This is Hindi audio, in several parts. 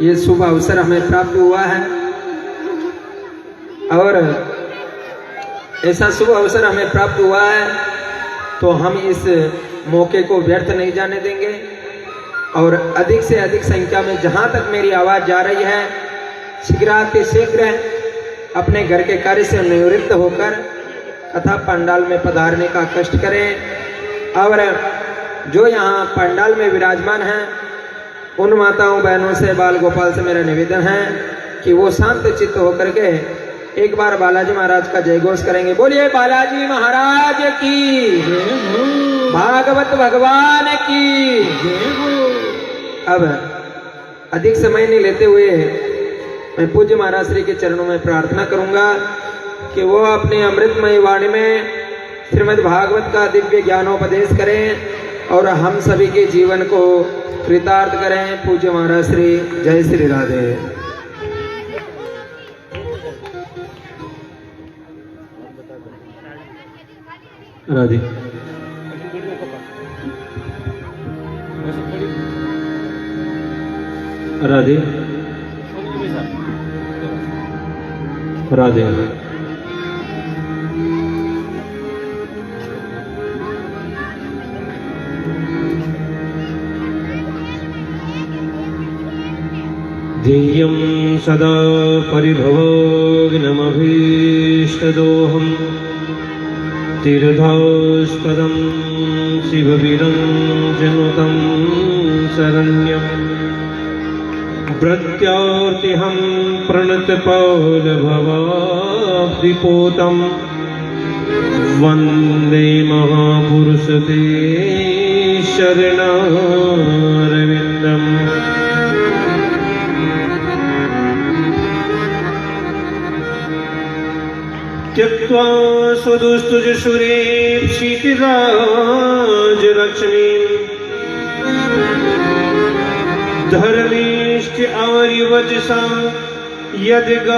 ये शुभ अवसर हमें प्राप्त हुआ है और ऐसा शुभ अवसर हमें प्राप्त हुआ है तो हम इस मौके को व्यर्थ नहीं जाने देंगे और अधिक से अधिक संख्या में जहां तक मेरी आवाज़ जा रही है शीघ्र अपने घर के कार्य से निवृत्त होकर कथा पंडाल में पधारने का कष्ट करें। और जो यहाँ पंडाल में विराजमान हैं उन माताओं बहनों से बाल गोपाल से मेरा निवेदन है कि वो शांत चित्त होकर के एक बार बालाजी महाराज का जय घोष करेंगे। बोलिए बालाजी महाराज की, भागवत भगवान की। अब अधिक समय नहीं लेते हुए मैं पूज्य महाराज श्री के चरणों में प्रार्थना करूंगा कि वो अपने अमृतमय वाणी में श्रीमद् भागवत का दिव्य ज्ञानोपदेश करें और हम सभी के जीवन को कृतार्थ करें। पूज्य महाराज श्री। जय श्री राधे। राधे राधे राधे। ध्येयं सदा परिभवग्नमभीष्टदोहं तीर्थास्पदं शिवविरञ्जनुतं शरण्यं प्रत्यार्तिहं प्रणतपालभवाब्धिपोतं वन्दे महापुरुषते शरणारविन्दम्। त्यक्त्वा स्वदुस्तुजसुरेप्सितराजलक्ष्मीं धर्मीष्ट आर्यवचसा यद्गादरण्यं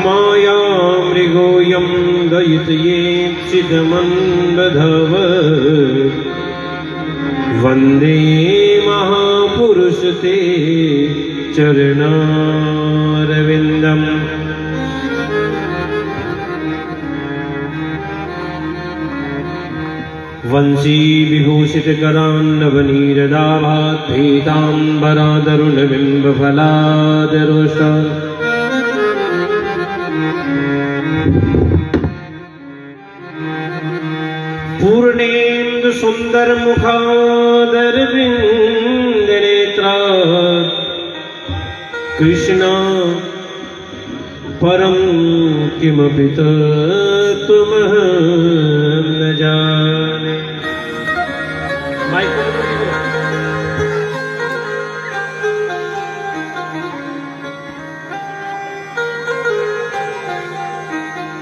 मायामृगोऽयं दयितयेप्सितमन्बधव वन्दे महापुरुषते चरणारविन्दम्। वंशी विभूषितकरान्नवनीरदाभात् पीताम्बरादरुणबिम्बफलादरोष्टात् पूर्णेन्दुसुन्दरमुखादरविन्दनेत्रात् कृष्णा परं किमपि तत्त्वमहं न जाने।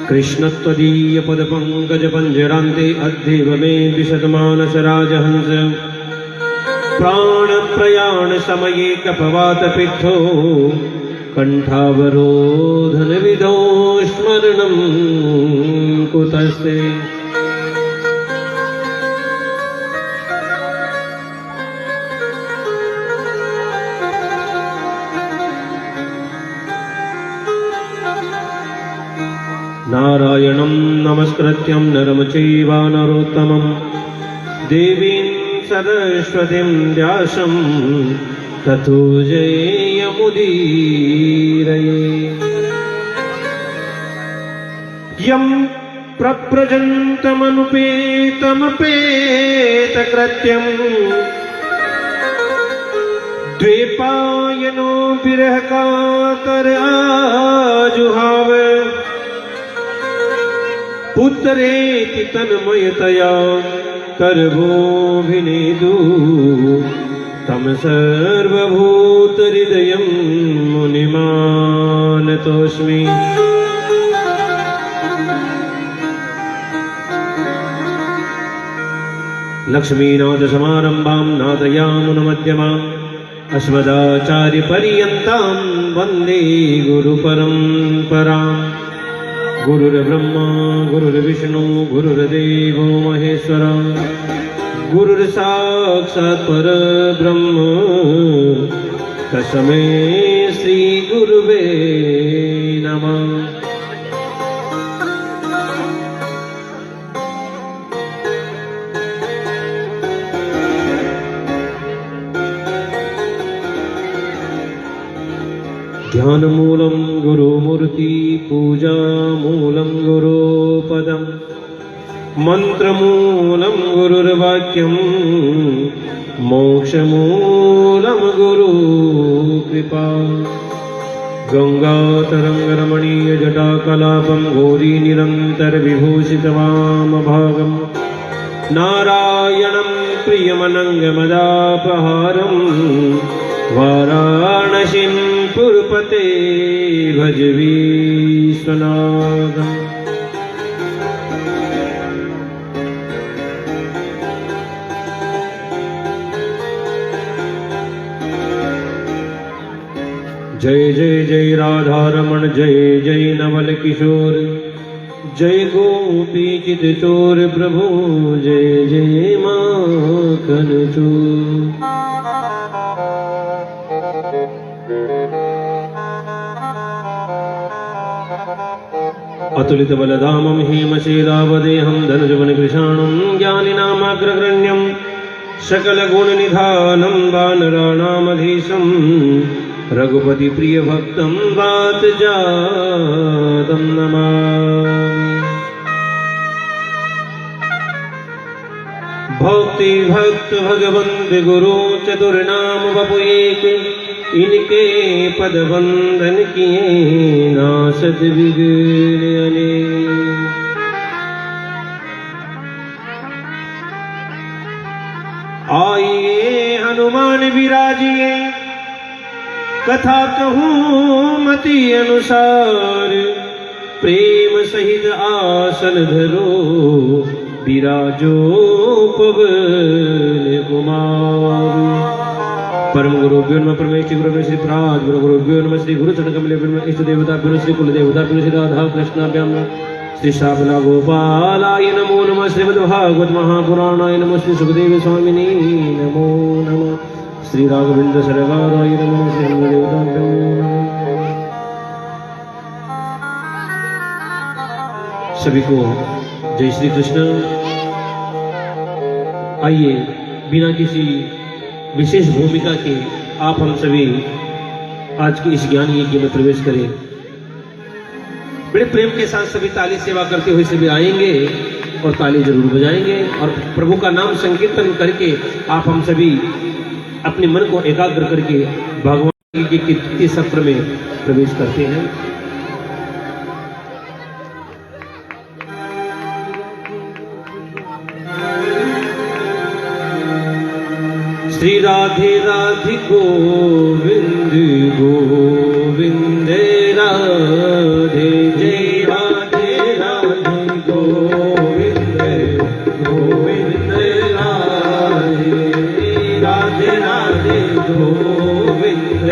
कृष्णत्वदीयपदपङ्कजपञ्जरान्ते अद्यैव मे विशतमानसराजहंस प्राणप्रयाणसमये कपवातपित्थो कण्ठावरोधनविधौ स्मरणं कुतस्ते। नारायणं नमस्कृत्यं नरं चैव नरोत्तमं देवीं सरस्वतीं व्यासं ततो जयमुदीरये। यं प्रव्रजन्तमनुपेतमपेतकृत्यं द्वैपायनो विरहकातर आजुहाव पुत्रेति तन्मयतया कर्भोऽभिनेदु तं सर्वभूतहृदयं मुनिमानतोऽस्मि। लक्ष्मीनाथसमारम्भां नाथयामुनमध्यमाम् अस्मदाचार्यपर्यन्तां वन्दे गुरुपरम्पराम्। गुरुर्ब्रह्मा गुरुर्विष्णु गुरुर्देवो महेश्वरा गुरुर्साक्षात् परब्रह्म तस्मै श्री गुरुवे नमः। ध्यानमूलं गुरुमूर्ति पूजामूलं गुरुपदं मंत्रमूलं गुरुर्वाक्यं मोक्षमूलं गुरुकृपा। गंगातरङ्गरमणीयजटाकलापं गौरीनिरन्तरविभूषितवामभागं नारायणं प्रियमनङ्गमदापहारं वाराणसीं पुरपते भज विश्वनाथम्। जय जय जय राधारमण जय जय नवल किशोर जय गोपी चित चोर प्रभु जय जय माखन चोर। अतुलित बलधामं हेमशेलावदेहं धनुजवन कृशाणं ज्ञानिनामाग्रगण्यं सकलगुणनिधानं वानराणामधीशं रघुपति प्रिय भक्तं वातजातं नमामि। भक्ति भक्त भगवंत गुरु चतुर्नाम बपु एक इनके पद वंदन किए नासद विघ्न अनेक। आइए हनुमान विराजिए कथा कहूँ मति अनुसार प्रेम सहित आसन धरो विराजो पवन कुमार। परम गुरु नमः परमेश्वर गुरु श्री प्राद गुरु नमः श्री गुरु चरण कमले इष्ट देवता श्री कुल देवता श्री राधा कृष्णाभ्याम श्री शाबला गोपालाय नमो नमः श्रीमद्भागवत महापुराणाय नमः श्री सुखदेव स्वामिनी नमो नमः श्री राघवेंद्र सरगाराय नमः श्री देवताभ्यो नमः। सभी को जय श्री कृष्ण। आइए बिना किसी विशेष भूमिका के आप हम सभी आज की इस ज्ञान यज्ञ में प्रवेश करें। बड़े प्रेम के साथ सभी ताली सेवा करते हुए सभी आएंगे और ताली जरूर बजाएंगे और प्रभु का नाम संकीर्तन करके आप हम सभी अपने मन को एकाग्र करके भगवान के तृतीय सत्र में प्रवेश करते हैं। श्री राधे राधे गोविंद गोविंद राधे जय राधे राधे गोविंद गोविंद राधे राधे राधे गोविंद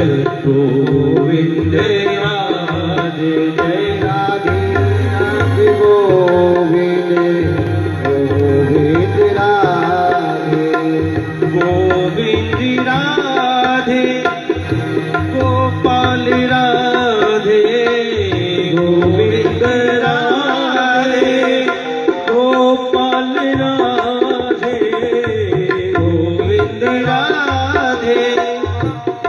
गोविंद राधे जय राधे राधे गोविंद गोविंद राधे गोविंद राधे गोपाल राधे गोविंद राधे गोपाल राधे गोविंद राधे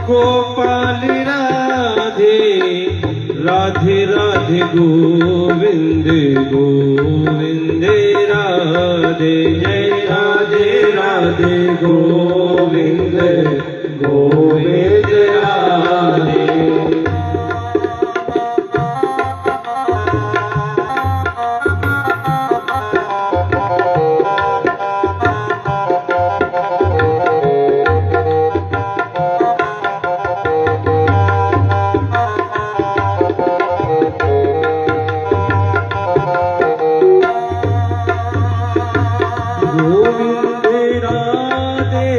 गोपाल राधे राधे राधे गोविंद गोविंद राधे जय राधे राधे गोविंद गोविंद राधे। गोविंद राधे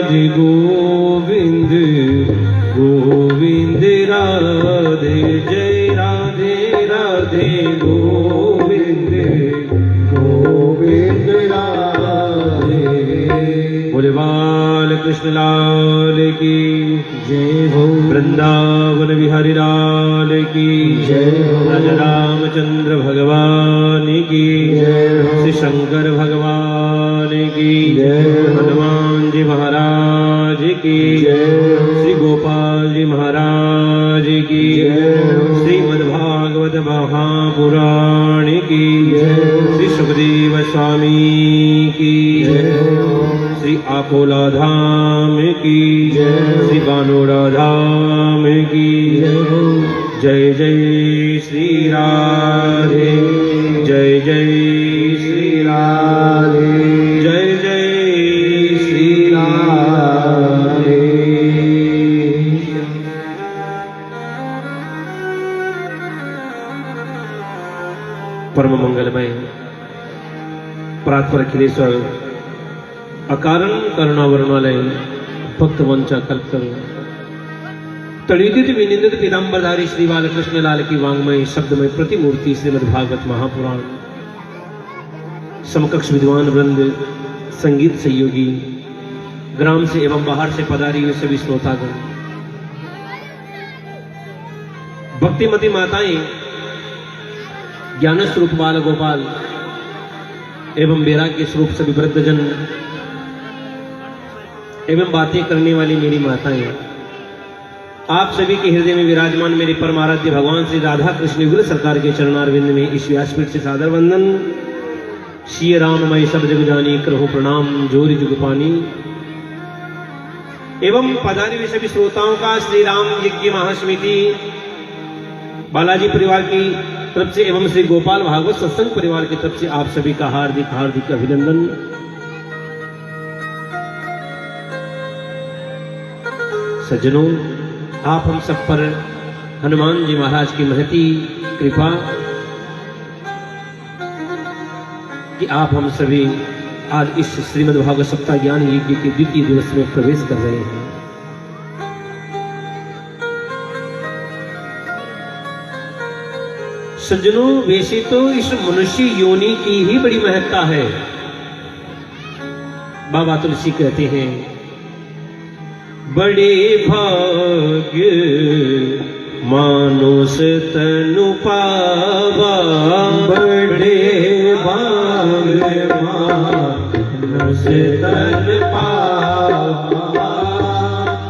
राधे गोविंद गोविंद राधे, जय राधे राधे गोविंद गोविंद राधे। बोले बाल कृष्ण लाल की जय हो, वृंदावन बिहारी लाल की जय हो, राजा रामचंद्र भगवान की जय हो, श्री शंकर भगवान की जय हो, हनुमान जी महाराज की जय हो, श्री गोपाल जी महाराज की जय हो, श्रीमद्भागवत महापुराण की जय हो, श्री सुखदेव स्वामी की जय हो, श्री अकोला धाम की जय, श्री बानोड़ा धाम की जय हो। जय जय श्री राधे, जय जय श्री राधे, जय जय श्री राधे। परम मंगलमय परात्पर अखिलेश्वर अकारण करुणावरणालय भक्त वंचा कल्पतरु तड़िदित विनिंदित पीतांबरधारी श्री बालकृष्ण लाल की वांग्मय शब्दमय प्रतिमूर्ति श्रीमद्भागवत महापुराण समकक्ष विद्वान वृंद, संगीत सहयोगी, ग्राम से एवं बाहर से पधारी हुए सभी श्रोतागण, भक्तिमती माताएं, ज्ञान स्वरूप बाल गोपाल एवं वैराग्य स्वरूप सभी वृद्धजन एवं बातें करने वाली मेरी माताएं, आप सभी के हृदय में विराजमान मेरे परम आराध्य भगवान श्री राधा कृष्ण युगल सरकार के चरणारविंद में इस व्यासपीठ से सादर वंदन। श्री राममय सब जग जानी करहु प्रणाम जोरी जुग पानी। एवं पधारे हुए सभी श्रोताओं का श्री राम यज्ञ महासमिति बालाजी परिवार की तरफ से एवं श्री गोपाल भागवत सत्संग परिवार की तरफ से आप सभी का हार्दिक हार्दिक अभिनंदन। सज्जनों, आप हम सब पर हनुमान जी महाराज की महती कृपा कि आप हम सभी आज इस श्रीमद् भागवत सप्ताह ज्ञान यज्ञ के द्वितीय दिवस में प्रवेश कर रहे हैं। सज्जनों, वैसे तो इस मनुष्य योनि की ही बड़ी महत्ता है। बाबा तुलसी कहते हैं, बड़े भाग्य मानुष तनु पावा, बड़े भाग्य मानुष तन पावा,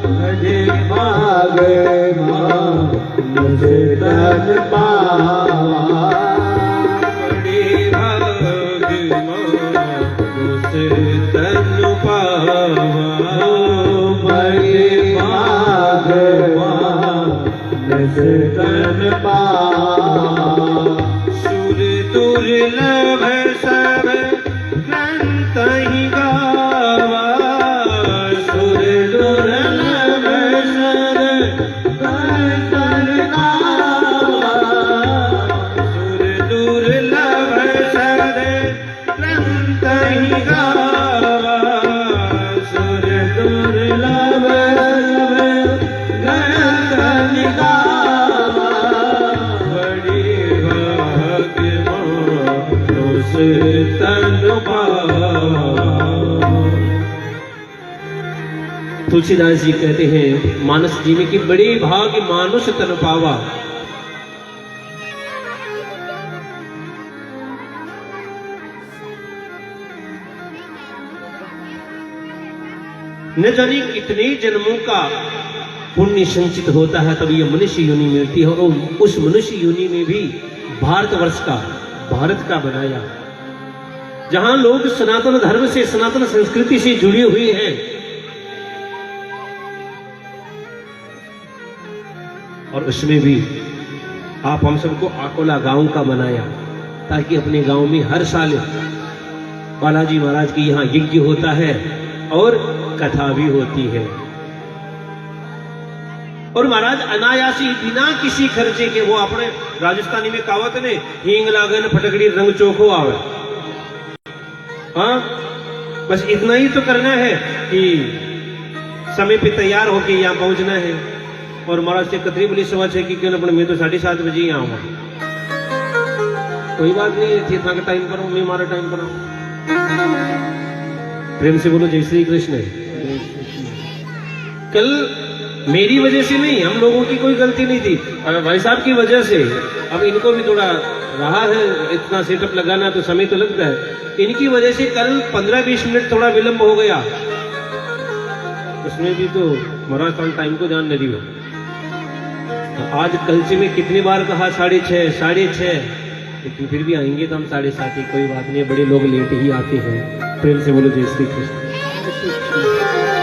बड़े भाग्य मानुष तन पावा, बड़े भाग्य मानुष तन पावा, तन पावा, सुर दुर्लभ सब ग्रंथ ही गावा, सुर दुर्लभ सब ग्रंथ गावा, सुर दुर्लभ सब ग्रंथ ही गावा, सुर दुर्लभ तुलसीदास जी कहते हैं मानस जीवन की बड़ी भाग्य मानुष तन पावा। न जाने कितने जन्मों का पुण्य संचित होता है तब यह मनुष्य योनि मिलती है, और उस मनुष्य योनि में भी भारतवर्ष का, भारत का बनाया, जहां लोग सनातन धर्म से, सनातन संस्कृति से जुड़े हुए हैं। और उसमें भी आप हम सबको अकोला गांव का बनाया, ताकि अपने गांव में हर साल बालाजी महाराज की यहाँ यज्ञ होता है और कथा भी होती है। और महाराज अनायासी बिना किसी खर्चे के, वो अपने राजस्थानी में कहावत ने, हींग लागन फटकड़ी रंग चोखो आवे। हाँ, बस इतना ही तो करना है कि समय पे तैयार होके यहाँ पहुंचना है। और महाराज से कतरी बड़ी समझ है कि क्यों अपने मैं तो 7:30 बजे ही आऊंगा। कोई बात नहीं, थी था टाइम पर हूँ, मैं हमारा टाइम पर हूँ। प्रेम से बोलो जय श्री कृष्ण। कल मेरी वजह से नहीं, हम लोगों की कोई गलती नहीं थी, भाई साहब की वजह से। अब इनको भी थोड़ा रहा है, इतना सेटअप लगाना तो समय तो लगता है। इनकी वजह से कल 15-20 मिनट थोड़ा विलंब हो गया। उसमें भी तो महाराज टाइम को ध्यान नहीं दिया। आज कल से मैं कितनी बार कहा 6:30, लेकिन फिर भी आएंगे तो हम 7:30 ही, कोई बात नहीं, बड़े लोग लेट ही आते हैं। प्रेम से बोलो जय श्री कृष्ण।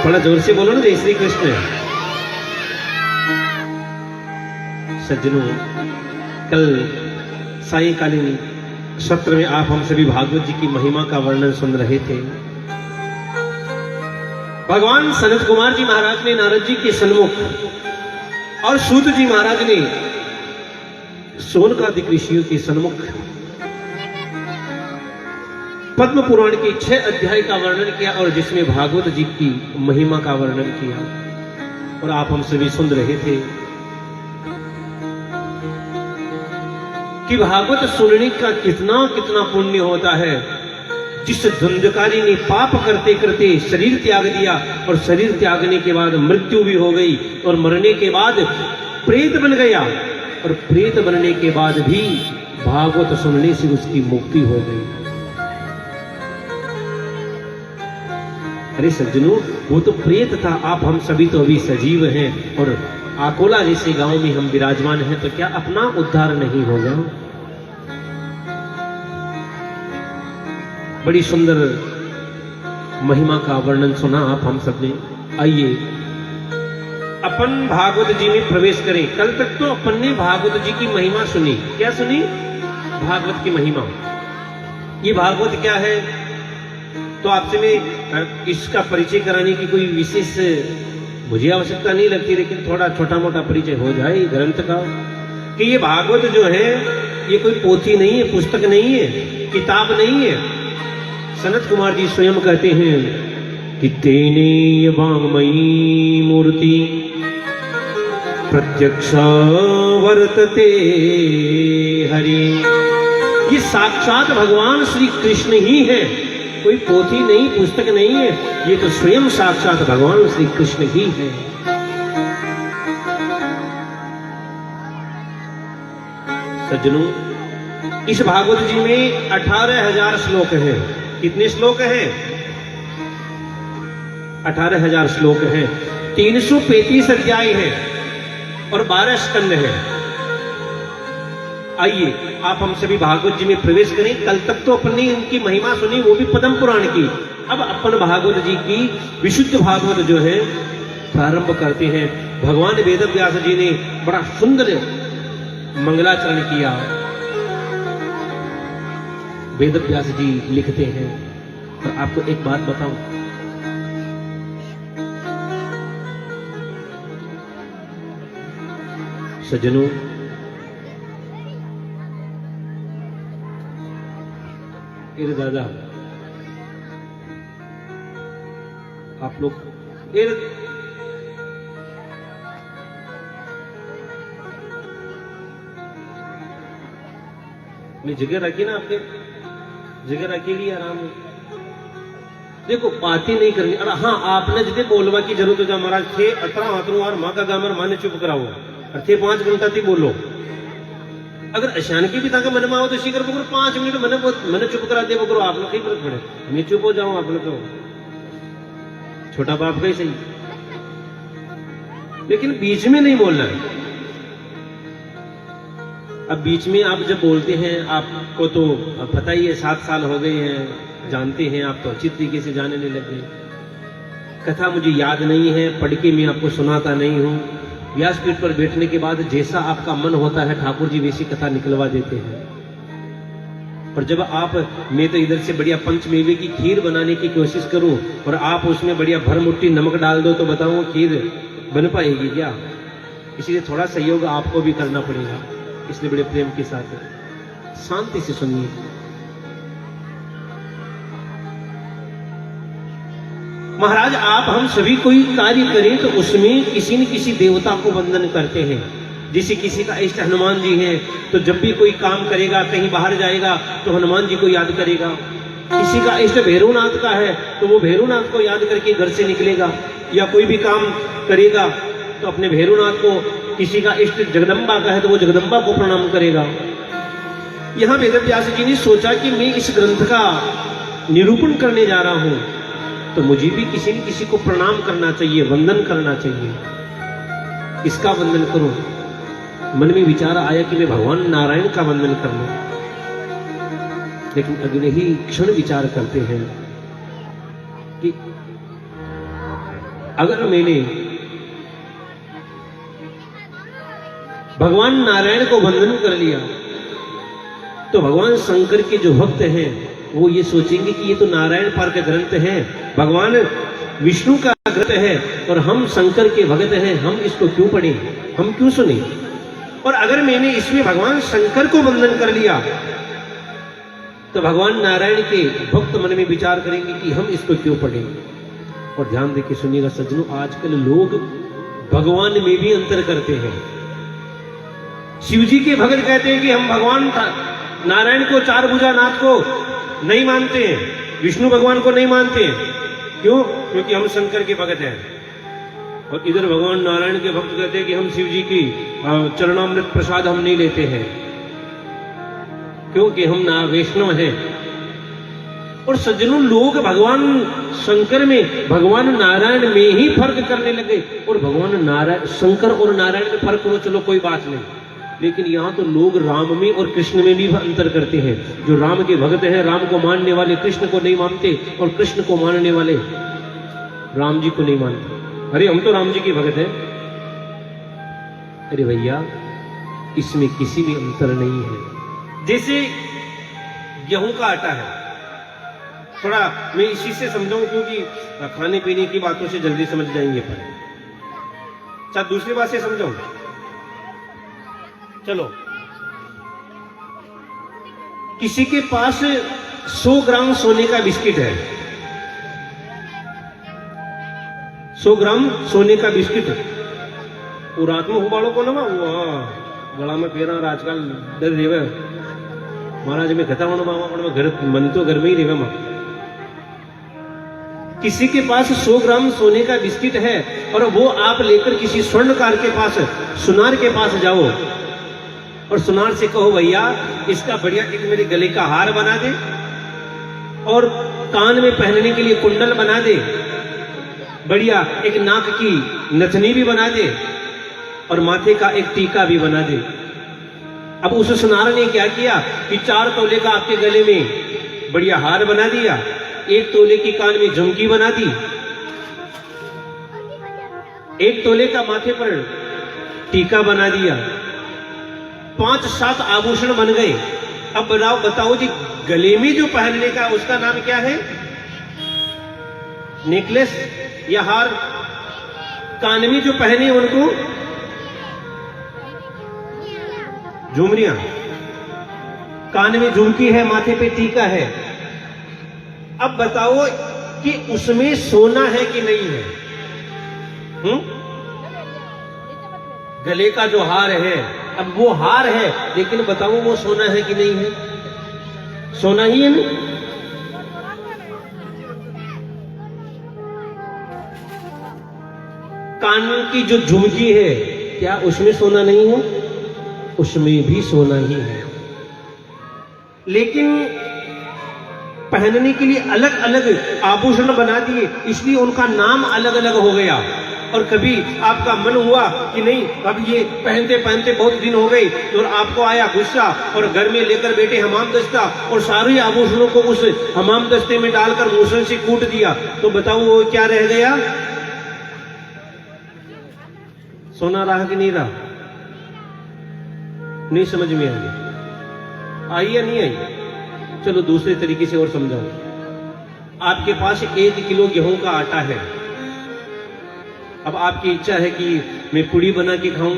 बड़ा जोर से बोलो ना जय श्री कृष्ण। सज्जनों, कल सायंकालीन सत्र में आप हम सभी भागवत जी की महिमा का वर्णन सुन रहे थे। भगवान सनत कुमार जी महाराज ने नारद जी के सन्मुख और सूत जी महाराज ने सोनकादिक ऋषियों के सन्मुख पद्म पुराण के 6 अध्याय का वर्णन किया और जिसमें भागवत जी की महिमा का वर्णन किया। और आप हम सभी सुन रहे थे कि भागवत सुनने का कितना कितना पुण्य होता है। जिस धुंधकारी ने पाप करते करते शरीर त्याग दिया और शरीर त्यागने के बाद मृत्यु भी हो गई और मरने के बाद प्रेत बन गया और प्रेत बनने के बाद भी भागवत सुनने से उसकी मुक्ति हो गई। अरे सज्जनों, वो तो प्रेत था, आप हम सभी तो अभी सजीव हैं और आकोला जैसे गांव में हम विराजमान हैं, तो क्या अपना उद्धार नहीं होगा? बड़ी सुंदर महिमा का वर्णन सुना आप हम सबने। आइए अपन भागवत जी में प्रवेश करें। कल तक तो अपन ने भागवत जी की महिमा सुनी। क्या सुनी? भागवत की महिमा। ये भागवत क्या है तो आपसे मैं इसका परिचय कराने की कोई विशेष मुझे आवश्यकता नहीं लगती, लेकिन थोड़ा छोटा मोटा परिचय हो जाए ग्रंथ का कि ये भागवत जो है ये कोई पोथी नहीं है, पुस्तक नहीं है, किताब नहीं है। सनत कुमार जी स्वयं कहते हैं कि तेने वाङ्मयी मूर्ति प्रत्यक्ष वर्तते हरि। ये साक्षात भगवान श्री कृष्ण ही है, कोई पोथी नहीं, पुस्तक नहीं है, ये तो स्वयं साक्षात भगवान श्री कृष्ण ही है। सज्जनों, इस भागवत जी में 18,000 श्लोक हैं। कितने श्लोक हैं? 18,000 श्लोक हैं। 335 अध्याय हैं और 12 स्कंद हैं। आइए आप हम सभी भागवत जी में प्रवेश करें। कल तक तो अपन ने इनकी महिमा सुनी, वो भी पद्म पुराण की। अब अपन भागवत जी की विशुद्ध भागवत जो है प्रारंभ करते हैं। भगवान वेद व्यास जी ने बड़ा सुंदर मंगलाचरण किया। वेद व्यास जी लिखते हैं, और आपको एक बात बताऊं, सज्जनों, मेरे दादा आप लोग मैं जगह रखी ना, आपने जगह रखेगी आराम में। देखो बातें नहीं करनी। अरे हाँ, आपने जितने बोलवा की जरूरत हो, महाराज थे 18 और माँ का गामर माने चुप कराओ, और थे 5 घंटा थी बोलो। अगर अशान की भी था मन में आओ तो शीघ्र पकड़ो, 5 मिनट मैंने चुप करा दे पकड़ो। आप लोग कहीं फर्क पड़े, मैं चुप हो जाऊं, आप लोग तो छोटा बाप का ही सही, लेकिन बीच में नहीं बोलना है। अब बीच में आप जब बोलते हैं, आपको तो पता ही है, 7 साल हो गए हैं, जानते हैं आप तो अच्छी तरीके से जानने लग गए। कथा मुझे याद नहीं है, पढ़ के मैं आपको सुनाता नहीं हूं। व्यासपीठ पर बैठने के बाद जैसा आपका मन होता है ठाकुर जी वैसी कथा निकलवा देते हैं। और जब आप, मैं तो इधर से बढ़िया पंचमेवे की खीर बनाने की कोशिश करूं और आप उसमें बढ़िया भर मुट्ठी नमक डाल दो, तो बताऊं खीर बन पाएगी क्या? इसलिए थोड़ा सहयोग आपको भी करना पड़ेगा। इसलिए बड़े प्रेम के साथ शांति से सुनिए। महाराज आप हम सभी कोई कार्य करें तो उसमें किसी न किसी देवता को वंदन करते हैं। जैसे किसी का इष्ट हनुमान जी है, तो जब भी कोई काम करेगा, कहीं बाहर जाएगा तो हनुमान जी को याद करेगा। किसी का इष्ट भैरवनाथ का है तो वो भैरवनाथ को याद करके घर से निकलेगा, या कोई भी काम करेगा तो अपने भैरवनाथ को, किसी का इष्ट जगदम्बा का है तो वो जगदम्बा को प्रणाम करेगा। यहाँ वेदव्यास जी ने सोचा कि मैं इस ग्रंथ का निरूपण करने जा रहा हूं तो मुझे भी किसी न किसी को प्रणाम करना चाहिए, वंदन करना चाहिए। किसका वंदन करूं? मन में विचार आया कि मैं भगवान नारायण का वंदन कर लूं, लेकिन अगले ही क्षण विचार करते हैं कि अगर मैंने भगवान नारायण को वंदन कर लिया तो भगवान शंकर के जो भक्त हैं वो ये सोचेंगे कि ये तो नारायण पार का ग्रंथ है, भगवान विष्णु का ग्रंथ है और हम शंकर के भक्त हैं, हम इसको क्यों पढ़ें, हम क्यों सुने। और अगर मैंने इसमें भगवान शंकर को वंदन कर लिया तो भगवान नारायण के भक्त मन में विचार करेंगे कि हम इसको क्यों पढ़ें। और ध्यान देके सुनिएगा सज्जनों, आजकल लोग भगवान में भी अंतर करते हैं। शिव जी के भक्त कहते हैं कि हम भगवान नारायण को, चार भुजा नाथ को नहीं मानते हैं, विष्णु भगवान को नहीं मानते हैं। क्यों? क्योंकि हम शंकर के भक्त हैं। और इधर भगवान नारायण के भक्त कहते हैं कि हम शिव जी की चरणामृत प्रसाद हम नहीं लेते हैं, क्योंकि हम ना वैष्णव हैं। और सज्जनों, लोग भगवान शंकर में, भगवान नारायण में ही फर्क करने लगे। और भगवान नारायण, शंकर और नारायण में फर्क करो, चलो कोई बात नहीं, लेकिन यहां तो लोग राम में और कृष्ण में भी अंतर करते हैं। जो राम के भक्त हैं, राम को मानने वाले कृष्ण को नहीं मानते, और कृष्ण को मानने वाले राम जी को नहीं मानते। अरे हम तो राम जी के भक्त हैं। अरे भैया, इसमें किसी में अंतर नहीं है। जैसे गेहूं का आटा है, थोड़ा मैं इसी से समझाऊं क्योंकि खाने पीने की बातों से जल्दी समझ जाएंगे, पर चाहे दूसरी बात से समझाऊं। चलो, किसी के पास 100 ग्राम सोने का बिस्किट है, 100 ग्राम सोने का बिस्किट, वो रात में उबालो को ना गला में पेरा और आजकल डर रेवे महाराज में कहता हूं घर मन तो घर में ही रेवे। किसी के पास 100 ग्राम सोने का बिस्किट है और वो आप लेकर किसी स्वर्णकार के पास, सुनार के पास जाओ और सुनार से कहो भैया इसका बढ़िया एक मेरे गले का हार बना दे और कान में पहनने के लिए कुंडल बना दे, बढ़िया एक नाक की नथनी भी बना दे और माथे का एक टीका भी बना दे। अब उस सुनार ने क्या किया कि 4 तोले का आपके गले में बढ़िया हार बना दिया, 1 तोले की कान में झुमकी बना दी, 1 तोले का माथे पर टीका बना दिया, 5-7 आभूषण बन गए। अब बताओ जी, गले में जो पहनने का उसका नाम क्या है? नेकलेस या हार। कान में जो पहने उनको झुमरियां, कान में झुमकी है, माथे पे टीका है। अब बताओ कि उसमें सोना है कि नहीं है? गले का जो हार है, अब वो हार है, लेकिन बताओ वो सोना है कि नहीं है? सोना ही है ना। कान की जो झुमकी है, क्या उसमें सोना नहीं है? उसमें भी सोना ही है, लेकिन पहनने के लिए अलग अलग आभूषण बना दिए, इसलिए उनका नाम अलग अलग हो गया। और कभी आपका मन हुआ कि नहीं अब ये पहनते पहनते बहुत दिन हो गए, तो आपको आया गुस्सा और घर में लेकर बैठे हमाम दस्ता और सारे आभूषणों को उस हमाम दस्ते में डालकर मूसल से कूट दिया, तो बताओ वो क्या रह गया? सोना रहा कि नहीं रहा? नहीं समझ में आई या नहीं आई? चलो दूसरे तरीके से और समझाऊं। आपके पास 1 किलो गेहूं का आटा है। अब आपकी इच्छा है कि मैं पुड़ी बना के खाऊं,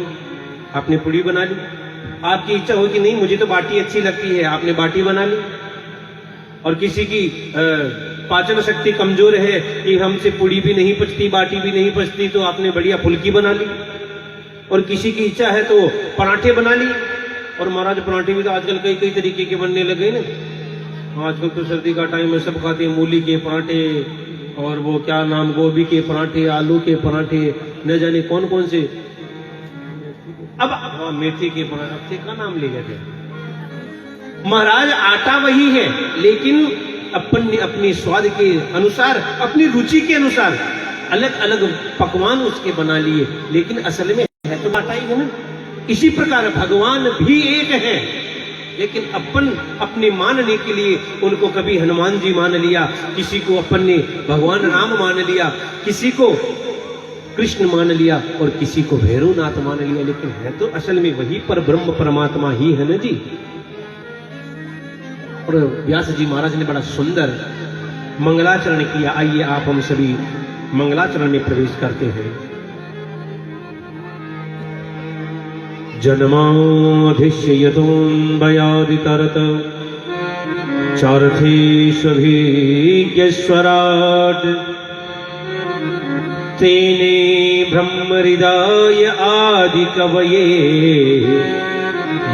आपने पुड़ी बना ली। आपकी इच्छा हो कि नहीं मुझे तो बाटी अच्छी लगती है, आपने बाटी बना ली। और किसी की पाचन शक्ति कमजोर है कि हमसे पूड़ी भी नहीं पचती, बाटी भी नहीं पचती, तो आपने बढ़िया फुल्की बना ली। और किसी की इच्छा है तो पराठे बना ली। और महाराज पराठे भी तो आजकल कई कई तरीके के बनने लगे ना। आजकल तो सर्दी का टाइम है, सब खाते हैं मूली के पराठे, और वो क्या नाम, गोभी के पराठे, आलू के पराठे, न जाने कौन कौन से। अब हाँ, मेथी के पराठे का नाम ले गए। महाराज आटा वही है, लेकिन अपन ने अपने स्वाद के अनुसार, अपनी रुचि के अनुसार अलग अलग पकवान उसके बना लिए, लेकिन असल में है तो आटा ही है ना। इसी प्रकार भगवान भी एक है, लेकिन अपन अपने मानने के लिए उनको कभी हनुमान जी मान लिया, किसी को अपन ने भगवान राम मान लिया, किसी को कृष्ण मान लिया, और किसी को भैरवनाथ मान लिया, लेकिन है तो असल में वही पर ब्रह्म परमात्मा ही है ना जी। और व्यास जी महाराज ने बड़ा सुंदर मंगलाचरण किया। आइए आप हम सभी मंगलाचरण में प्रवेश करते हैं। जन्माधिश्य यतोऽन्वयादितरत चार्थेष्वभिज्ञस्वराट् तेने ब्रह्महृदाय आदिकवये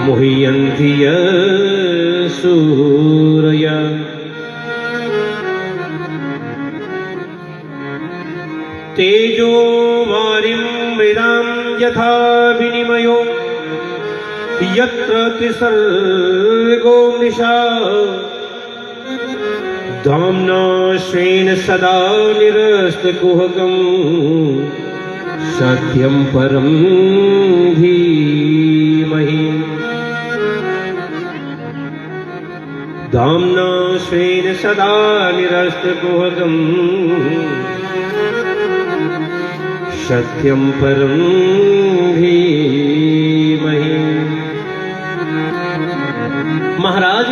मुह्यन्ति सूरया। तेजो वारिं मृदां यथा विनिमयो यत्र त्रिसर्गो मृषा धाम्ना स्वेन सदा निरस्तकुहकं सत्यं परं धीमहि। धाम्ना स्वेन सदा निरस्तकुहकं सत्यं परं धीमहि। महाराज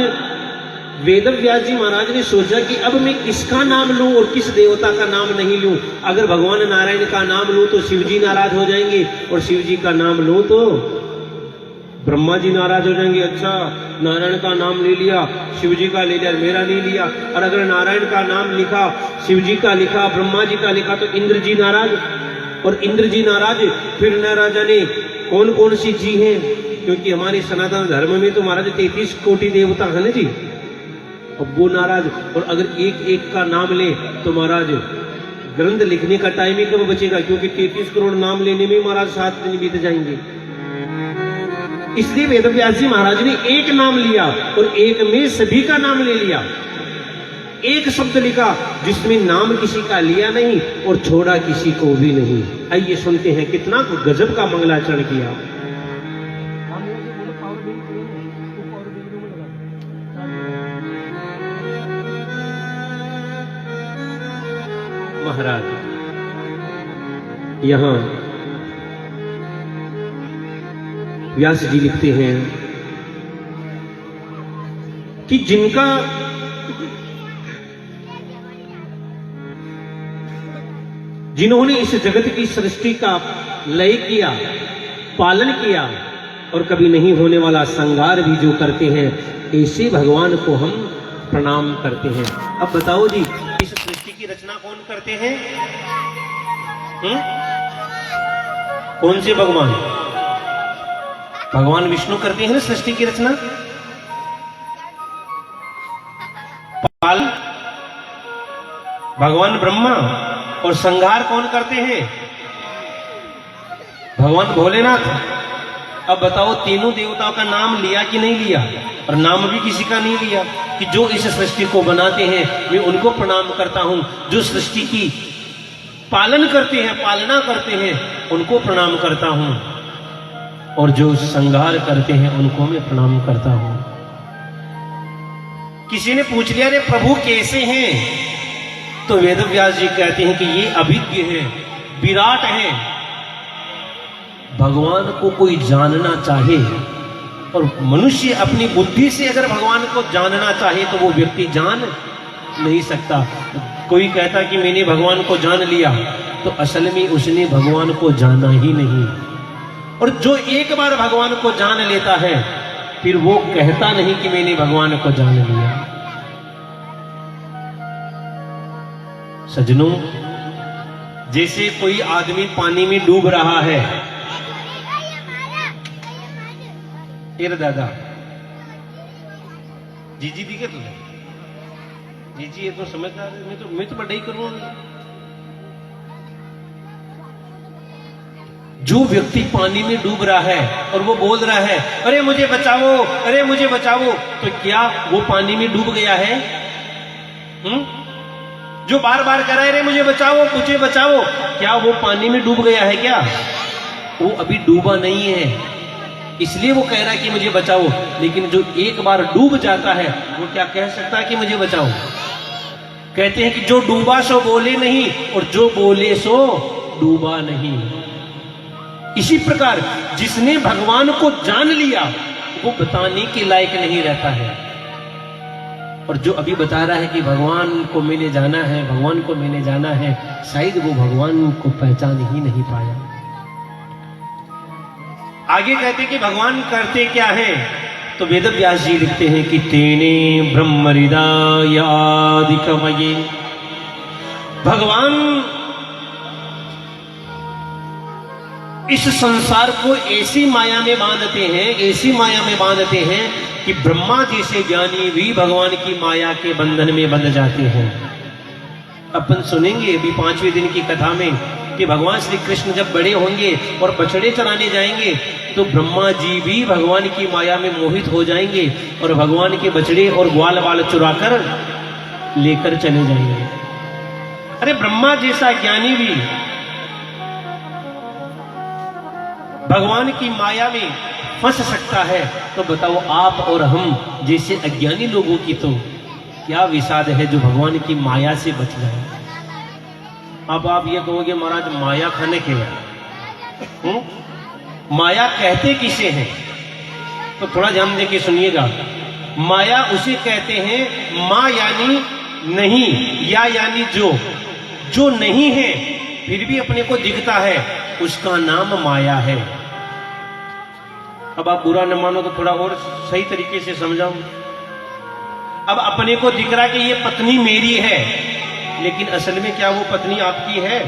वेदव्यास जी महाराज ने सोचा कि अब मैं किसका नाम लूं और किस देवता का नाम नहीं लूं। अगर भगवान नारायण का नाम लूं तो शिव जी नाराज हो जाएंगे, और शिव जी का नाम लूं तो ब्रह्मा जी नाराज हो जाएंगे। अच्छा, नारायण का नाम ले लिया, शिव जी का ले लिया, मेरा नहीं लिया। और अगर नारायण का नाम लिखा, शिव जी का लिखा, ब्रह्मा जी का लिखा, तो इंद्र जी नाराज, और इंद्र जी नाराज, फिर न जाने कौन कौन सी जी हैं, क्योंकि हमारे सनातन धर्म में तो महाराज 33 कोटि देवता है ना जी। अब वो नाराज, और अगर एक एक का नाम ले तो महाराज ग्रंथ लिखने का टाइम ही कब बचेगा, क्योंकि 33 करोड़ नाम लेने में महाराज 7 दिन बीत जाएंगे। इसलिए वेदव्यास जी महाराज ने एक नाम लिया और एक में सभी का नाम ले लिया। एक शब्द लिखा जिसमें नाम किसी का लिया नहीं और छोड़ा किसी को भी नहीं। आइए सुनते हैं कितना गजब का मंगलाचरण किया। महाराज यहां व्यास जी लिखते हैं कि जिन्होंने इस जगत की सृष्टि का लय किया, पालन किया, और कभी नहीं होने वाला संहार भी जो करते हैं, ऐसे भगवान को हम प्रणाम करते हैं। अब बताओ जी, इस सृष्टि की रचना कौन करते हैं? कौन से भगवान? भगवान विष्णु करते हैं ना सृष्टि की रचना। पाल भगवान ब्रह्मा, और संहार कौन करते हैं? भगवान भोलेनाथ। अब बताओ, तीनों देवताओं का नाम लिया कि नहीं लिया? और नाम भी किसी का नहीं लिया कि जो इस सृष्टि को बनाते हैं मैं उनको प्रणाम करता हूं, जो सृष्टि की पालन करते हैं, पालना करते हैं, उनको प्रणाम करता हूं, और जो संहार करते हैं उनको मैं प्रणाम करता हूं। किसी ने पूछ लिया, रे प्रभु कैसे हैं? तो वेदव्यास जी कहते हैं कि ये अभिज्ञ है, विराट है। भगवान को कोई जानना चाहे, और मनुष्य अपनी बुद्धि से अगर भगवान को जानना चाहे तो वो व्यक्ति जान नहीं सकता। कोई कहता कि मैंने भगवान को जान लिया, तो असल में उसने भगवान को जाना ही नहीं। और जो एक बार भगवान को जान लेता है, फिर वो कहता नहीं कि मैंने भगवान को जान लिया। सज्जनों, जैसे कोई आदमी पानी में डूब रहा है। ये दादा जीजी दिखे तुझे? जीजी ये तो समझदार है, मैं तो बड़ा ही करूंगा। जो व्यक्ति पानी में डूब रहा है और वो बोल रहा है अरे मुझे बचाओ, अरे मुझे बचाओ, तो क्या वो पानी में डूब गया है? जो बार बार कह रहा है अरे मुझे बचाओ, मुझे बचाओ, क्या वो पानी में डूब गया है? क्या वो अभी डूबा नहीं है, इसलिए वो कह रहा है कि मुझे बचाओ। लेकिन जो एक बार डूब जाता है वो क्या कह सकता है कि मुझे बचाओ? कहते हैं कि जो डूबा सो बोले नहीं और जो बोले सो डूबा नहीं। इसी प्रकार जिसने भगवान को जान लिया वो बताने के लायक नहीं रहता है, और जो अभी बता रहा है कि भगवान को मैंने जाना है, भगवान को मैंने जाना है, शायद वो भगवान को पहचान ही नहीं पाया। आगे कहते कि भगवान करते क्या है, तो वेद व्यास जी लिखते हैं कि तेने ब्रह्म हृदय आदि कवये, भगवान इस संसार को ऐसी माया में बांधते हैं, ऐसी माया में बांधते हैं कि ब्रह्मा जैसे ज्ञानी भी भगवान की माया के बंधन में बंध जाते हैं। अपन सुनेंगे अभी 5वें दिन की कथा में कि भगवान श्री कृष्ण जब बड़े होंगे और बछड़े चराने जाएंगे तो ब्रह्मा जी भी भगवान की माया में मोहित हो जाएंगे और भगवान के बछड़े और ग्वाल वाल चुराकर लेकर चले जाएंगे। अरे ब्रह्मा जैसा ज्ञानी भी भगवान की माया में फंस सकता है, तो बताओ आप और हम जैसे अज्ञानी लोगों की तो क्या विषाद है जो भगवान की माया से बच जाए। अब आप ये कहोगे महाराज माया खाने के लिए, माया कहते किसे हैं? तो थोड़ा ध्यान देके सुनिएगा। माया उसे कहते हैं माँ यानी नहीं, या यानी जो नहीं है फिर भी अपने को दिखता है, उसका नाम माया है। अब आप बुरा न मानो तो थोड़ा और सही तरीके से समझाऊं। अब अपने को दिख रहा कि ये पत्नी मेरी है, लेकिन असल में क्या वो पत्नी आपकी है?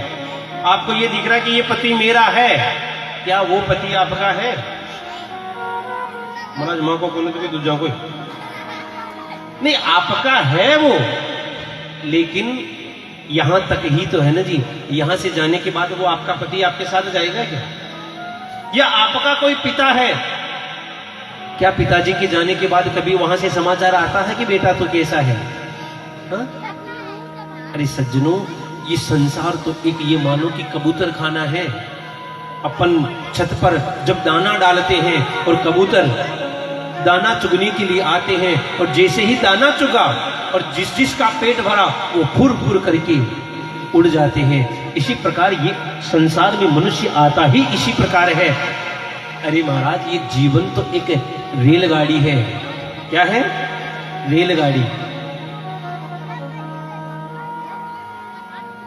आपको ये दिख रहा कि ये पति मेरा है, क्या वो पति आपका है? महाराज मां को बोले तो दूसरा कोई नहीं, आपका है वो, लेकिन यहां तक ही तो है ना जी। यहां से जाने के बाद वो आपका पति आपके साथ जाएगा क्या? या आपका कोई पिता है, क्या पिताजी के जाने के बाद कभी वहां से समाचार आता है कि बेटा तो कैसा है? हा? अरे सज्जनों, ये संसार तो एक ये मानो कि कबूतर खाना है। अपन छत पर जब दाना डालते हैं और कबूतर दाना चुगने के लिए आते हैं, और जैसे ही दाना चुगा और जिसका पेट भरा वो फुर फुर करके उड़ जाते हैं। इसी प्रकार ये संसार में मनुष्य आता ही इसी प्रकार है। अरे महाराज, ये जीवन तो एक रेलगाड़ी है। क्या है? रेलगाड़ी।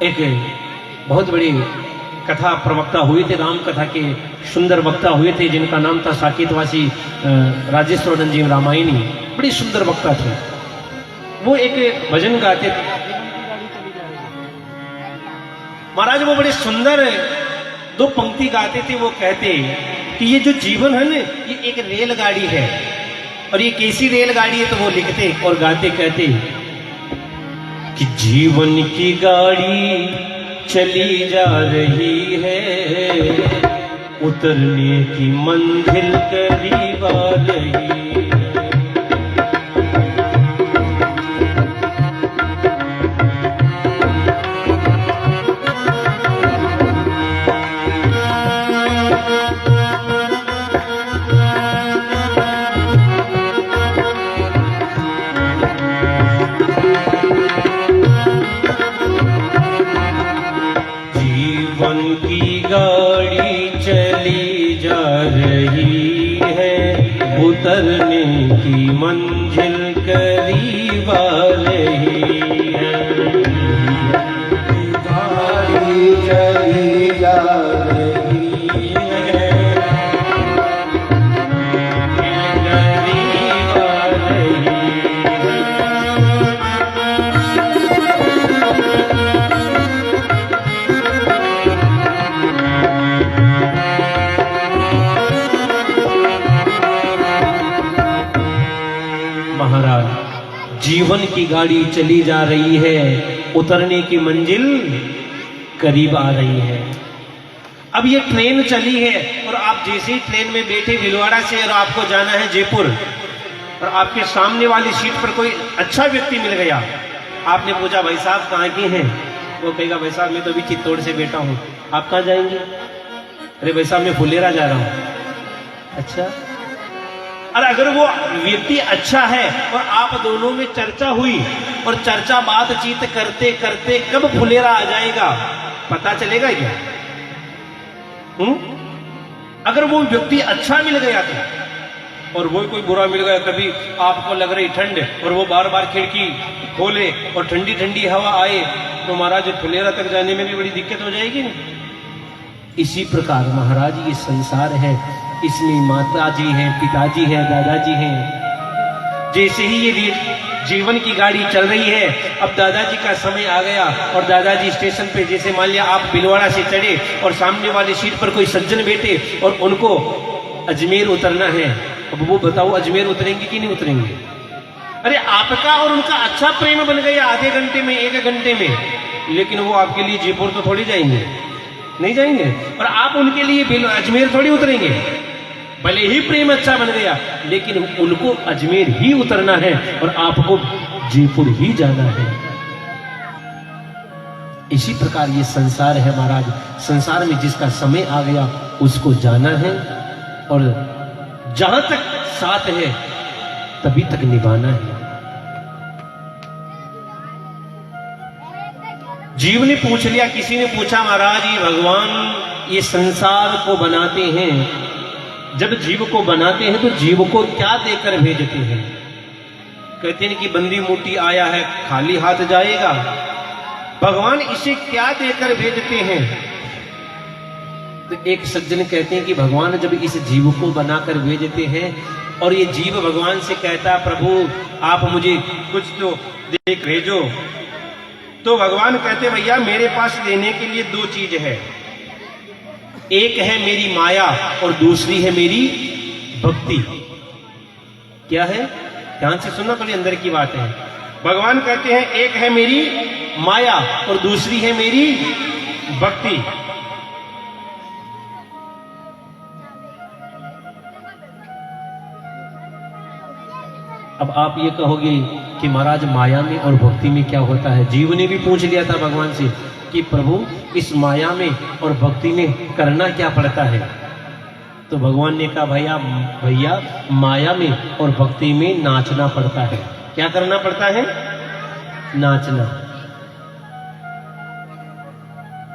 एक बहुत बड़ी कथा प्रवक्ता हुए थे, राम कथा के सुंदर वक्ता हुए थे, जिनका नाम था साकेतवासी राजेश्वर जी रामायणी। बड़ी सुंदर वक्ता थे। वो एक भजन गाते थे महाराज, वो बड़े सुंदर 2 पंक्ति गाते थे। वो कहते कि ये जो जीवन है ना, ये एक रेलगाड़ी है, और ये कैसी रेलगाड़ी है, तो वो लिखते और गाते कहते कि जीवन की गाड़ी चली जा रही है, उतरने की मंजिल करीब आ रही है। उतरने की मंजिल करीब आ रही है, गाड़ी चली जा रही है, करीब आ रही है। जीवन की गाड़ी चली जा रही है, उतरने की मंजिल करीब आ रही है। अब ये ट्रेन चली है और आप जैसे ही ट्रेन में बैठे भीलवाड़ा से और आपको जाना है जयपुर, और आपके सामने वाली सीट पर कोई अच्छा व्यक्ति मिल गया, आपने पूछा भाई साहब कहाँ के हैं? वो कहेगा भाई साहब मैं तो अभी चित्तौड़ से बैठा हूँ। आप कहाँ जाएंगे? अरे भाई साहब मैं फुलेरा जा रहा हूँ। अच्छा। और अगर वो व्यक्ति अच्छा है और आप दोनों में चर्चा हुई और चर्चा बातचीत करते करते कब फुलेरा आ जाएगा पता चलेगा क्या? अगर वो व्यक्ति अच्छा मिल गया तो, और वो कोई बुरा मिल गया, कभी आपको लग रही ठंड और वो बार बार खिड़की खोले और ठंडी ठंडी हवा आए, तो महाराज फुलेरा तक जाने में भी बड़ी दिक्कत हो जाएगी ना। इसी प्रकार महाराज ये संसार है, इसमें माता जी हैं, पिताजी हैं, दादाजी हैं। जैसे ही ये जीवन की गाड़ी चल रही है, अब दादाजी का समय आ गया और दादाजी स्टेशन पे, जैसे मान लिया आप भीलवाड़ा से चढ़े और सामने वाली सीट पर कोई सज्जन बैठे और उनको अजमेर उतरना है। अब वो बताओ अजमेर उतरेंगे कि नहीं उतरेंगे? अरे आपका और उनका अच्छा प्रेम बन गया आधे घंटे में, 1 घंटे में, लेकिन वो आपके लिए जयपुर तो थोड़ी जाएंगे, नहीं जाएंगे। और आप उनके लिए अजमेर थोड़ी उतरेंगे। भले ही प्रेम अच्छा बन गया, लेकिन उनको अजमेर ही उतरना है और आपको जयपुर ही जाना है। इसी प्रकार ये संसार है महाराज। संसार में जिसका समय आ गया उसको जाना है, और जहां तक साथ है तभी तक निभाना है। जीव ने पूछ लिया, किसी ने पूछा महाराज ये भगवान ये संसार को बनाते हैं, जब जीव को बनाते हैं तो जीव को क्या देकर भेजते हैं? कहते हैं कि बंदी मूठी आया है खाली हाथ जाएगा। भगवान इसे क्या देकर भेजते हैं? तो एक सज्जन कहते हैं कि भगवान जब इस जीव को बनाकर भेजते हैं और ये जीव भगवान से कहता प्रभु आप मुझे कुछ तो देख भेजो, तो भगवान कहते भैया मेरे पास देने के लिए 2 चीज है, एक है मेरी माया और दूसरी है मेरी भक्ति। क्या है? ध्यान से सुनना, थोड़ी अंदर की बात है। भगवान कहते हैं एक है मेरी माया और दूसरी है मेरी भक्ति। अब आप ये कहोगे कि महाराज माया में और भक्ति में क्या होता है? जीव ने भी पूछ लिया था भगवान से कि प्रभु इस माया में और भक्ति में करना क्या पड़ता है? तो भगवान ने कहा भैया माया में और भक्ति में नाचना पड़ता है। क्या करना पड़ता है? नाचना।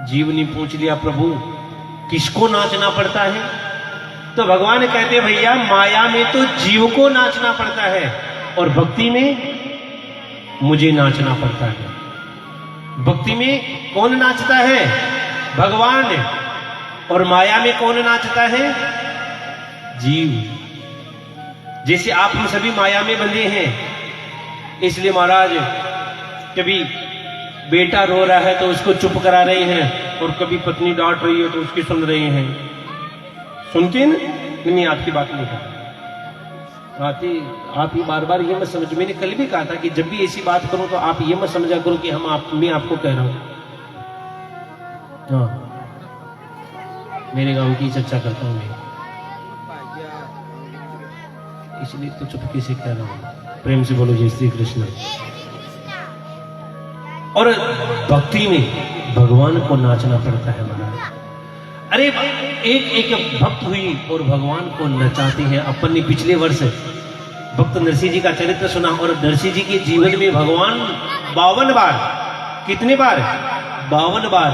जीव ने पूछ लिया प्रभु किसको नाचना पड़ता है? तो भगवान कहते भैया माया में तो जीव को नाचना पड़ता है और भक्ति में मुझे नाचना पड़ता है। भक्ति में कौन नाचता है? भगवान। और माया में कौन नाचता है? जीव। जैसे आप हम सभी माया में बंधे हैं, इसलिए महाराज कभी बेटा रो रहा है तो उसको चुप करा रहे हैं, और कभी पत्नी डांट रही है तो उसकी सुन रहे हैं। सुनते नहीं? आपकी बात नहीं करता। आप ही बार बार ये मत समझ, मैंने कल भी कहा था कि जब भी ऐसी बात करूं तो आप ये मत समझा करो कि मैं आपको कह रहा हूं। हाँ, मेरे गांव की चर्चा करता हूं मैं, इसलिए तो चुपके से कह रहा हूं। प्रेम से बोलो जय श्री कृष्ण। और भक्ति में भगवान को नाचना पड़ता है महाराज। अरे एक भक्त हुई और भगवान को नचाते हैं। अपन ने पिछले वर्ष भक्त नरसिंह जी का चरित्र सुना, और नरसिंह जी के जीवन में भगवान 52 बार, कितने बार? 52 बार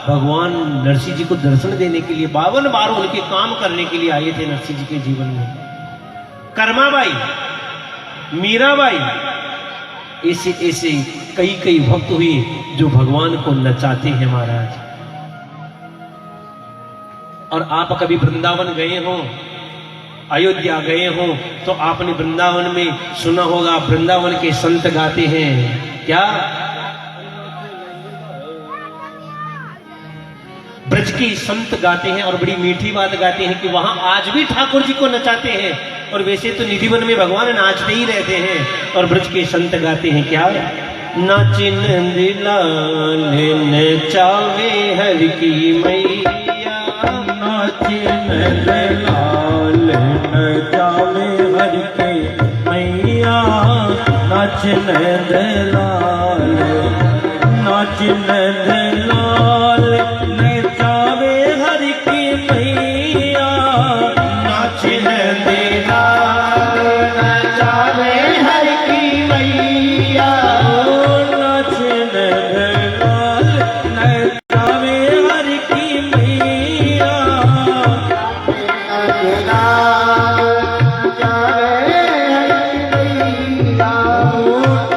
भगवान नरसिंह जी को दर्शन देने के लिए, 52 बार उनके काम करने के लिए आए थे नरसिंह जी के जीवन में। कर्माबाई, मीराबाई, ऐसे कई भक्त हुए जो भगवान को नचाते हैं महाराज। और आप कभी वृंदावन गए हो, अयोध्या गए हो, तो आपने वृंदावन में सुना होगा वृंदावन के संत गाते हैं क्या? ब्रज के संत गाते हैं और बड़ी मीठी बात गाते हैं कि वहां आज भी ठाकुर जी को नचाते हैं। और वैसे तो निधिवन में भगवान नाचते ही रहते हैं, और ब्रज के संत गाते हैं क्या, नाचे नंदलाल नचावे हर की मैया, नाचे नंदलाल नचावे हर के मैया, नाच नंदलाल नाच नंदलाल नचावे हर की मैया, नाच नंदलाल नचावे हर की मैया, नाच नंदलाल नचावे हर की मैया,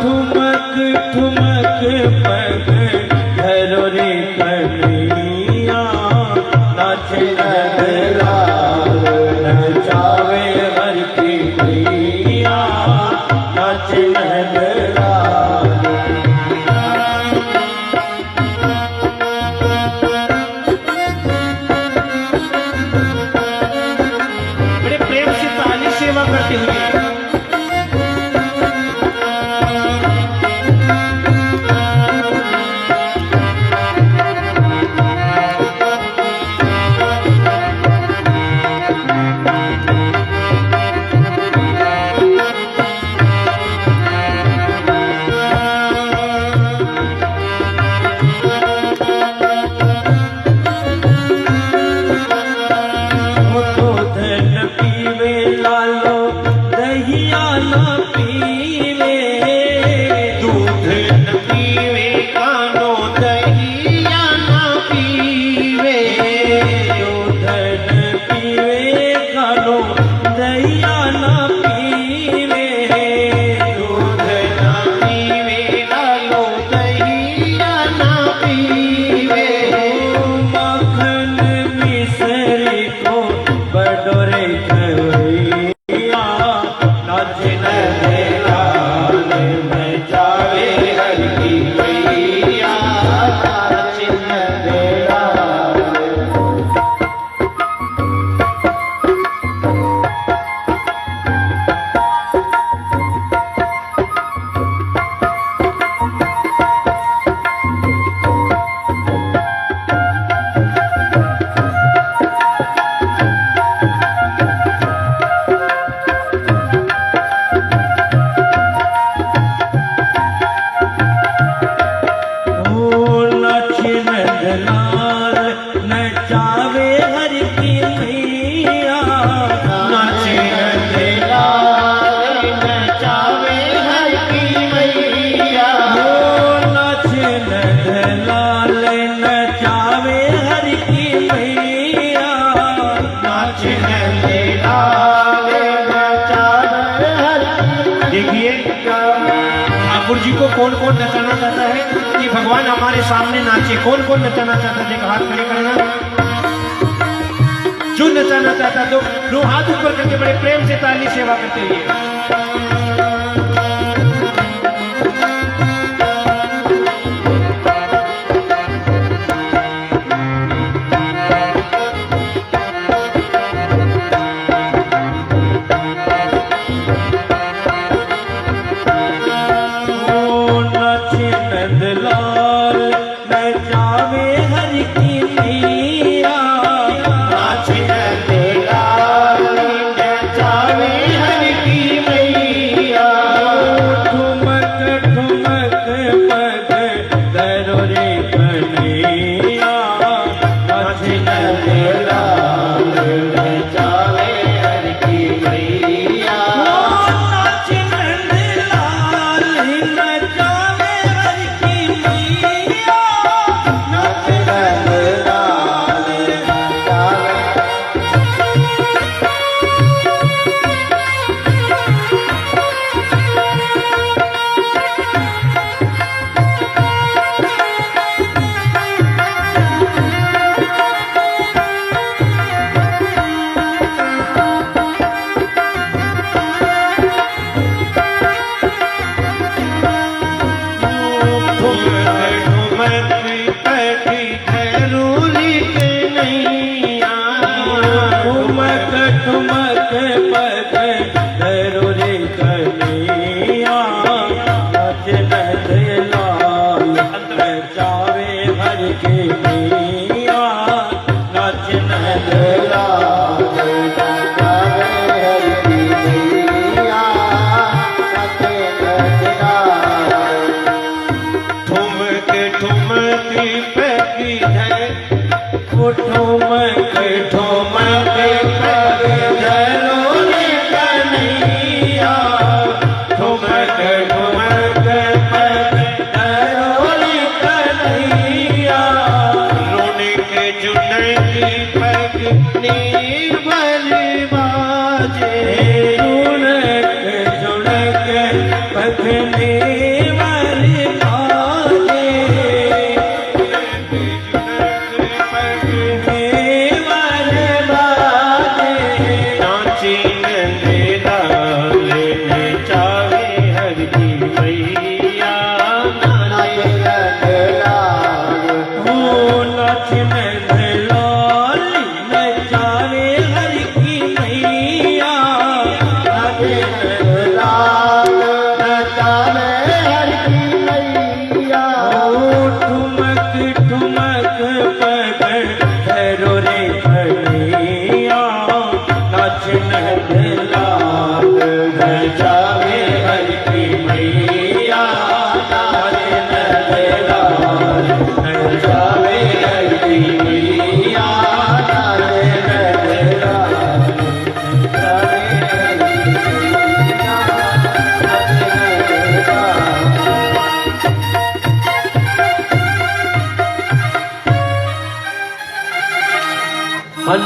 ठुमक ठुमक पग धरो रे कन्हैया, नाच नंदलाल नचावे हर की मैया, नाच नंदलाल। बड़े प्रेम से ताली सेवा करते हुए तो धन पीवे लालो दहिया न पीवे, दूध न पीवे कानो दहिया न पीवे, दूध न पीवे कानो दहिया न पीवे, दूध न पीवे कानो दहिया न पीवे, माखन मिसरी को बडोरे खवैया, नाच नंदलाल नचावे हर की मैया, नाच नंदलाल। नाच नंदलाल नचावे हर की मैया, नाच नंदलाल नचावे हर की मैया, नाच नंदलाल नचावे हर की मैया, नाच नंदलाल नचावे हर की। देखिए ठाकुर जी को कौन कौन नचाना चाहता है कि भगवान हमारे सामने नाचे। कौन कौन नचाना चाहता है, देखो हाथ खड़े करना। जो नचाना चाहता है तो दो हाथ ऊपर करके बड़े प्रेम से ताली सेवा करते हुए नाच नंदलाल नचावे हर की मैया, नाच नंदलाल नचावे हर की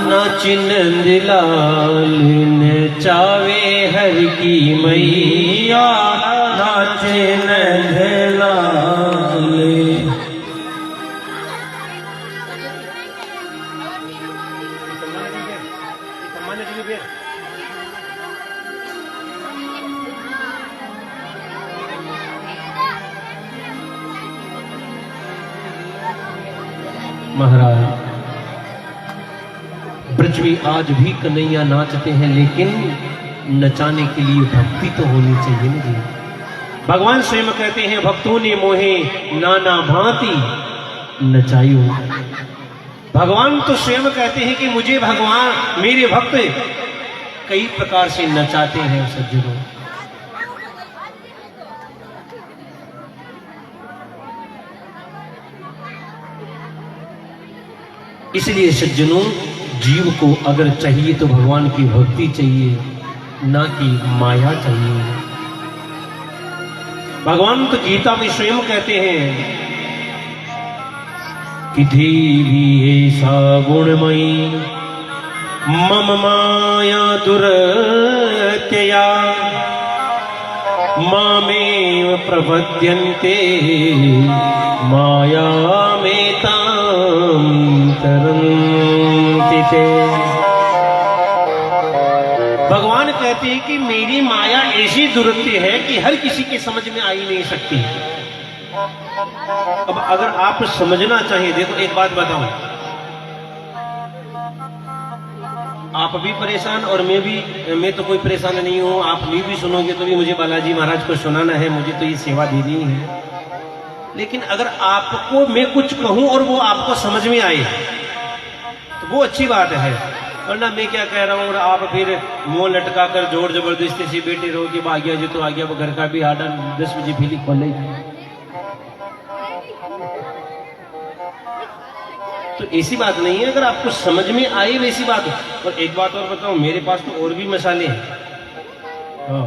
नाचिन दिलाल चावे हर की मैया नाचिन दिलाल। महाराज ब्रज में आज भी कन्हैया नाचते हैं, लेकिन नचाने के लिए भक्ति तो होनी चाहिए ना जी। भगवान स्वयं कहते हैं भक्तों ने मोहे नाना भांति नचायो। भगवान तो स्वयं कहते हैं कि मुझे भगवान मेरे भक्त कई प्रकार से नचाते हैं सज्जनों। इसलिए सज्जनों जीव को अगर चाहिए तो भगवान की भक्ति चाहिए, ना कि माया चाहिए। भगवान तो गीता में स्वयं कहते हैं कि देवी ऐसा गुणमयी मम माया दुरत्यया मामेव प्रपद्यन्ते माया में तां तरन्ति ते। भगवान कहते हैं कि मेरी माया ऐसी दुरत्य है कि हर किसी के समझ में आ ही नहीं सकती। अब अगर आप समझना चाहिए, देखो एक बात बताऊं, आप भी परेशान और मैं तो कोई परेशान नहीं हूं। आप भी सुनोगे तो भी मुझे बालाजी महाराज को सुनाना है, मुझे तो ये सेवा देनी है। लेकिन अगर आपको मैं कुछ कहूं और वो आपको समझ में आए तो वो अच्छी बात है, वरना मैं क्या कह रहा हूं और आप फिर मुंह लटका कर जोर जबरदस्ती से बैठे रहो कि आ गया जी तो आ गया, वो घर का भी आडा 10 बजे फिली खोले। तो ऐसी बात नहीं है, अगर आपको समझ में आई वैसी बात है। और एक बात और बताऊं, मेरे पास तो और भी मसाले हैं। हाँ,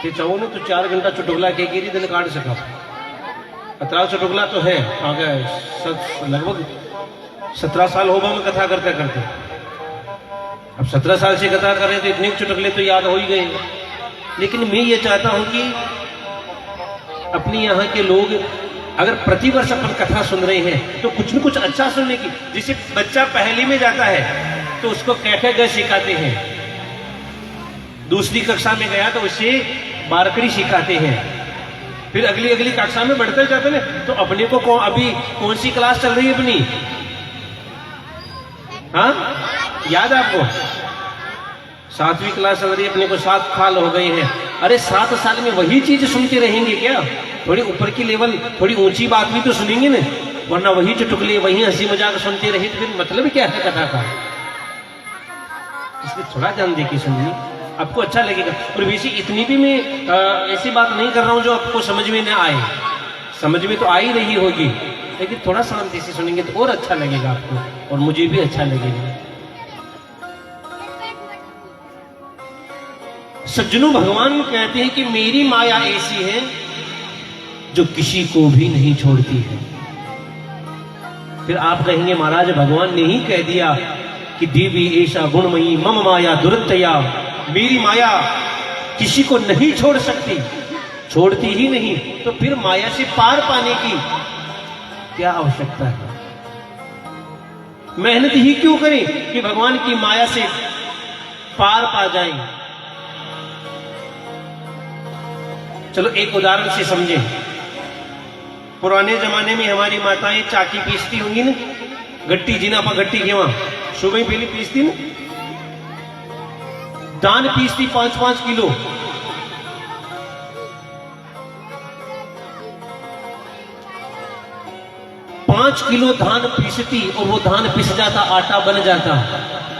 कि चाहो ना तो 4 घंटा चुटकुला के गिरी दिन काट सका। 17 चुटकुला तो है, आ गया लगभग 17 साल होगा मैं कथा करते करते। अब 17 साल से कथा कर रहे तो इतने चुटकुले तो याद हो ही गए। लेकिन मैं ये चाहता हूं कि अपने यहाँ के लोग अगर प्रतिवर्ष अपन कथा सुन रहे हैं तो कुछ न कुछ अच्छा सुनने की। जैसे बच्चा पहली में जाता है तो उसको कैसे ग सिखाते हैं, दूसरी कक्षा में गया तो उससे बारकड़ी सिखाते हैं, फिर अगली कक्षा में बढ़ते जाते हैं। तो अपने को अभी कौन सी क्लास चल रही है अपनी? हाँ, याद है आपको? 7वीं क्लास चल रही है, अपने को 7 साल हो गए हैं। अरे 7 साल में वही चीज सुनते रहेंगे क्या? थोड़ी ऊपर की लेवल, थोड़ी ऊंची बात भी तो सुनेंगे ना, वरना वही चुटकुले वही हंसी मजाक सुनते रहे तो फिर मतलब क्या है कथा का? इसलिए थोड़ा ध्यान देके सुनिए, आपको अच्छा लगेगा। और वैसे इतनी भी मैं ऐसी बात नहीं कर रहा हूं जो आपको समझ में ना आए, समझ में तो आ ही रही होगी, लेकिन थोड़ा शांति से सुनेंगे तो और अच्छा लगेगा आपको और मुझे भी अच्छा लगेगा। सज्जनों, भगवान कहते हैं कि मेरी माया ऐसी है जो किसी को भी नहीं छोड़ती है। फिर आप कहेंगे महाराज भगवान ने ही कह दिया कि देवी ऐसा गुणमयी मम माया दुरत्यया, मेरी माया किसी को नहीं छोड़ सकती। छोड़ती ही नहीं, तो फिर माया से पार पाने की क्या आवश्यकता है? मेहनत ही क्यों करें कि भगवान की माया से पार पा जाएं? चलो एक उदाहरण से समझें। पुराने जमाने में हमारी माताएं चाकी पीसती होंगी ना, गट्टी जिना पर गट्टी घेवा सुबह पहले पीसती ना, दान पीसती 5-5 किलो। पांच किलो धान पीसती और वो धान पिस जाता, आटा बन जाता।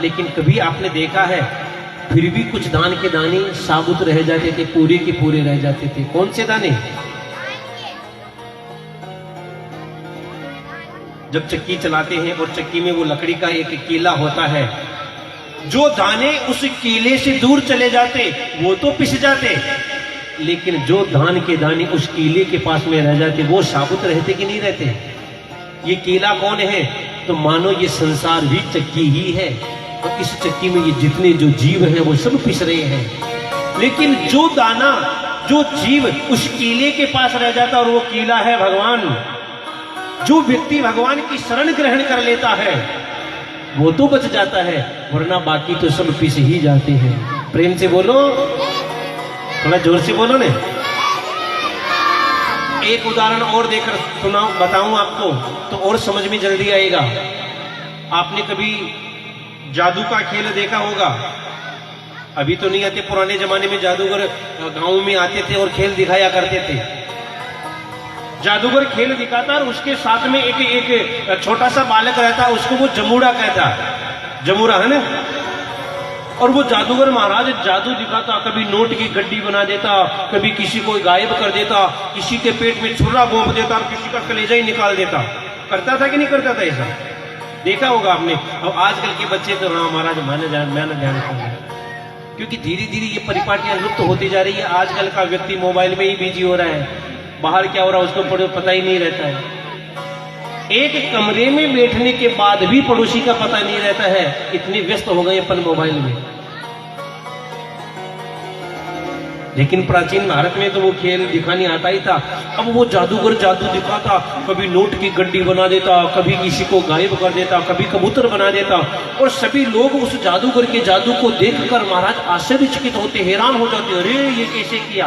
लेकिन कभी आपने देखा है फिर भी कुछ धान के दाने साबुत रह जाते थे, पूरे के पूरे रह जाते थे? कौन से दाने? जब चक्की चलाते हैं और चक्की में वो लकड़ी का एक कीला होता है, जो दाने उस कीले से दूर चले जाते वो तो पिस जाते, लेकिन जो धान के दाने उस कीले के पास में रह जाते वो साबुत रहते कि नहीं रहते? ये कीला कौन है? तो मानो ये संसार भी चक्की ही है, और इस चक्की में ये जितने जो जीव हैं वो सब पिस रहे हैं। लेकिन जो दाना, जो जीव उस कीले के पास रह जाता, और वो कीला है भगवान, जो व्यक्ति भगवान की शरण ग्रहण कर लेता है वो तो बच जाता है, वरना बाकी तो सब पिस ही जाते हैं। प्रेम से बोलो, थोड़ा जोर से बोलो ने। एक उदाहरण और देकर सुनाऊं, बताऊं आपको तो और समझ में जल्दी आएगा। आपने कभी जादू का खेल देखा होगा? अभी तो नहीं आते, पुराने जमाने में जादूगर गांव में आते थे और खेल दिखाया करते थे। जादूगर खेल दिखाता और उसके साथ में एक छोटा सा बालक रहता, उसको वो जमूड़ा कहता, जमूरा है ना। और वो जादूगर महाराज जादू दिखाता, कभी नोट की गड्डी बना देता, कभी किसी को गायब कर देता, किसी के पेट में छुरा घोंप देता और किसी का कलेजा ही निकाल देता। करता था कि नहीं करता था? ऐसा देखा होगा आपने। अब आजकल के बच्चे तो हाँ महाराज मैंने ध्यान रखा, क्योंकि धीरे धीरे ये परिपाटियां लुप्त होती जा रही है। आजकल का व्यक्ति मोबाइल में ही बिजी हो रहा है, बाहर क्या हो रहा है उसको पता ही नहीं रहता है। एक कमरे में बैठने के बाद भी पड़ोसी का पता नहीं रहता है, इतनी व्यस्त हो गए अपन मोबाइल में। लेकिन प्राचीन भारत में तो वो खेल दिखाने आता ही था। अब वो जादूगर जादू दिखाता, कभी नोट की गड्डी बना देता, कभी किसी को गायब कर देता, कभी कबूतर बना देता, और सभी लोग उस जादूगर के जादू को देखकर महाराज आश्चर्यचकित होते, हैरान हो जाते, अरे ये कैसे किया।